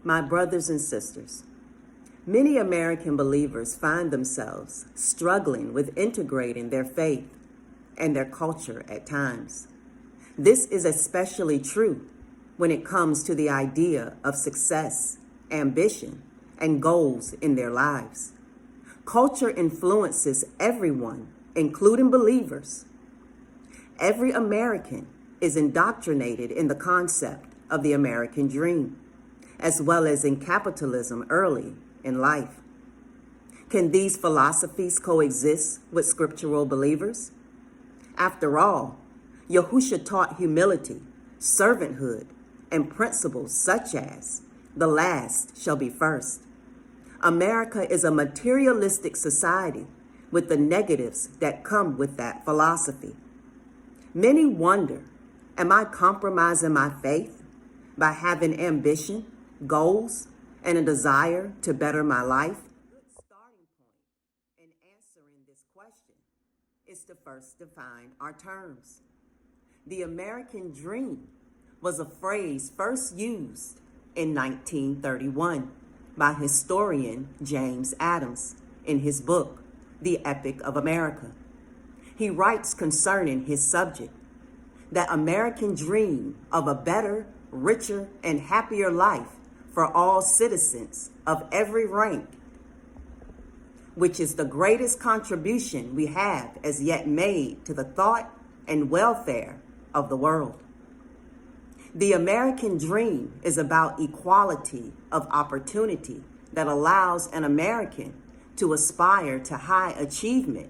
My brothers and sisters, many American believers find themselves struggling with integrating their faith and their culture at times. This is especially true when it comes to the idea of success, ambition, and goals in their lives. Culture influences everyone, including believers. Every American is indoctrinated in the concept of the American dream, as well as in capitalism early in life. Can these philosophies coexist with scriptural believers? After all, Yahushua taught humility, servanthood, and principles such as the last shall be first. America is a materialistic society with the negatives that come with that philosophy. Many wonder, am I compromising my faith by having ambition, goals, and a desire to better my life? A good starting point in answering this question is to first define our terms. The American dream was a phrase first used in 1931 by historian James Adams in his book, The Epic of America. He writes concerning his subject, that American dream of a better, richer, and happier life for all citizens of every rank, which is the greatest contribution we have as yet made to the thought and welfare of the world. The American dream is about equality of opportunity that allows an American to aspire to high achievement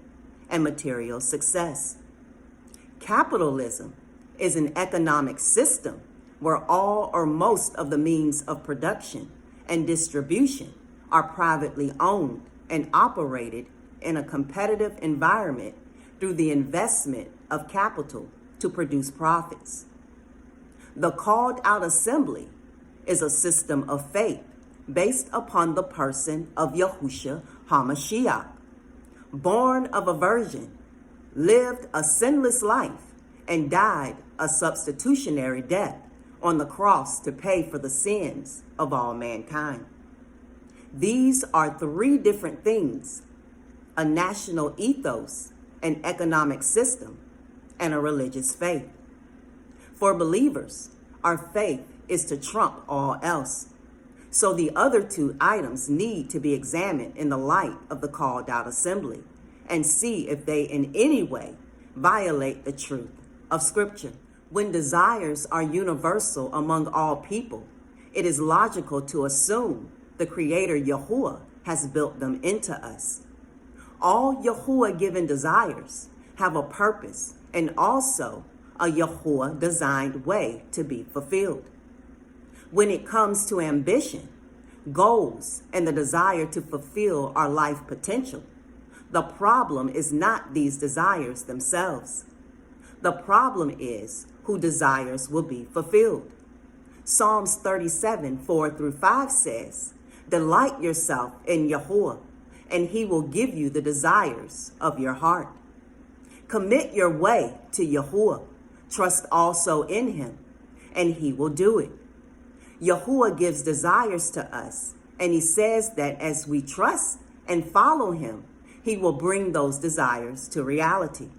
and material success. Capitalism is an economic system where all or most of the means of production and distribution are privately owned and operated in a competitive environment through the investment of capital to produce profits. The called out assembly is a system of faith based upon the person of Yahushua HaMashiach, born of a virgin, lived a sinless life, and died a substitutionary death on the cross to pay for the sins of all mankind. These are three different things: a national ethos, an economic system, and a religious faith. For believers, our faith is to trump all else. So the other two items need to be examined in the light of the called out assembly and see if they in any way violate the truth of Scripture. When desires are universal among all people, it is logical to assume the Creator Yahuwah has built them into us. All Yahuwah-given desires have a purpose and also a Yahuwah-designed way to be fulfilled. When it comes to ambition, goals, and the desire to fulfill our life potential, the problem is not these desires themselves. The problem is who desires will be fulfilled. Psalms 37:4-5 says, "Delight yourself in Yahuwah, and he will give you the desires of your heart." Commit your way to Yahuwah. Trust also in him, and he will do it. Yahuwah gives desires to us, and he says that as we trust and follow him, he will bring those desires to reality.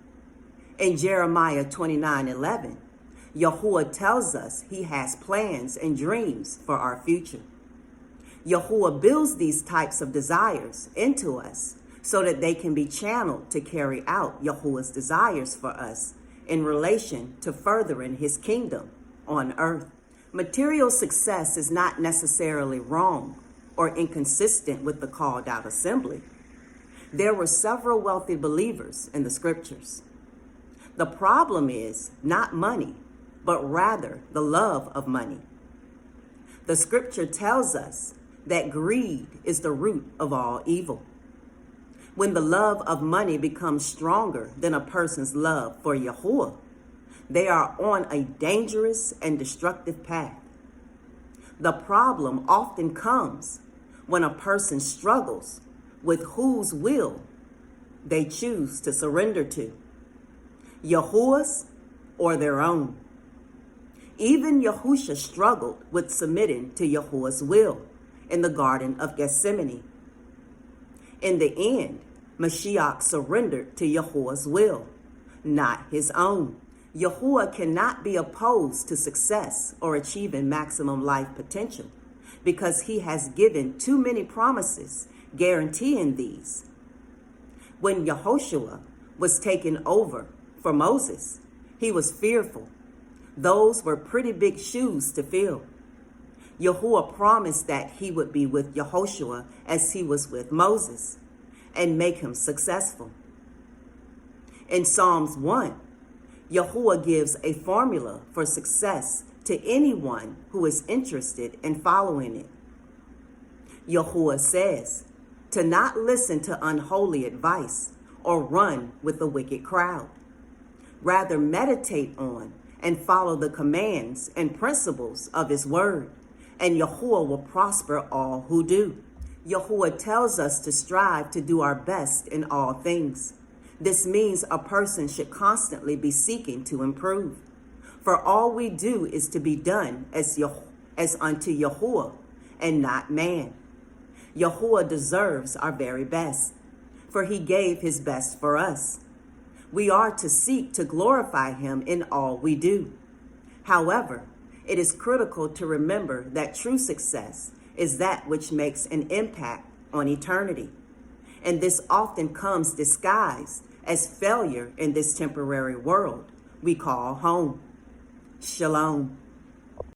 In Jeremiah 29:11, Yahuwah tells us he has plans and dreams for our future. Yahuwah builds these types of desires into us so that they can be channeled to carry out Yahuwah's desires for us in relation to furthering his kingdom on earth. Material success is not necessarily wrong or inconsistent with the called out assembly. There were several wealthy believers in the scriptures. The problem is not money, but rather the love of money. The scripture tells us that greed is the root of all evil. When the love of money becomes stronger than a person's love for Yahuwah, they are on a dangerous and destructive path. The problem often comes when a person struggles with whose will they choose to surrender to, Yahuwah's or their own. Even Yahusha struggled with submitting to Yahuwah's will in the Garden of Gethsemane. In the end, Mashiach surrendered to Yahuwah's will, not his own. Yahuwah cannot be opposed to success or achieving maximum life potential because he has given too many promises guaranteeing these. When Yehoshua was taken over for Moses, he was fearful. Those were pretty big shoes to fill. Yahuwah promised that he would be with Yehoshua as he was with Moses and make him successful. In Psalms 1, Yahuwah gives a formula for success to anyone who is interested in following it. Yahuwah says to not listen to unholy advice or run with the wicked crowd. Rather, meditate on and follow the commands and principles of his word, and Yahuwah will prosper all who do. Yahuwah tells us to strive to do our best in all things. This means a person should constantly be seeking to improve. For all we do is to be done as unto Yahuwah and not man. Yahuwah deserves our very best, for he gave his best for us. We are to seek to glorify him in all we do. However, it is critical to remember that true success is that which makes an impact on eternity. And this often comes disguised as failure in this temporary world we call home. Shalom.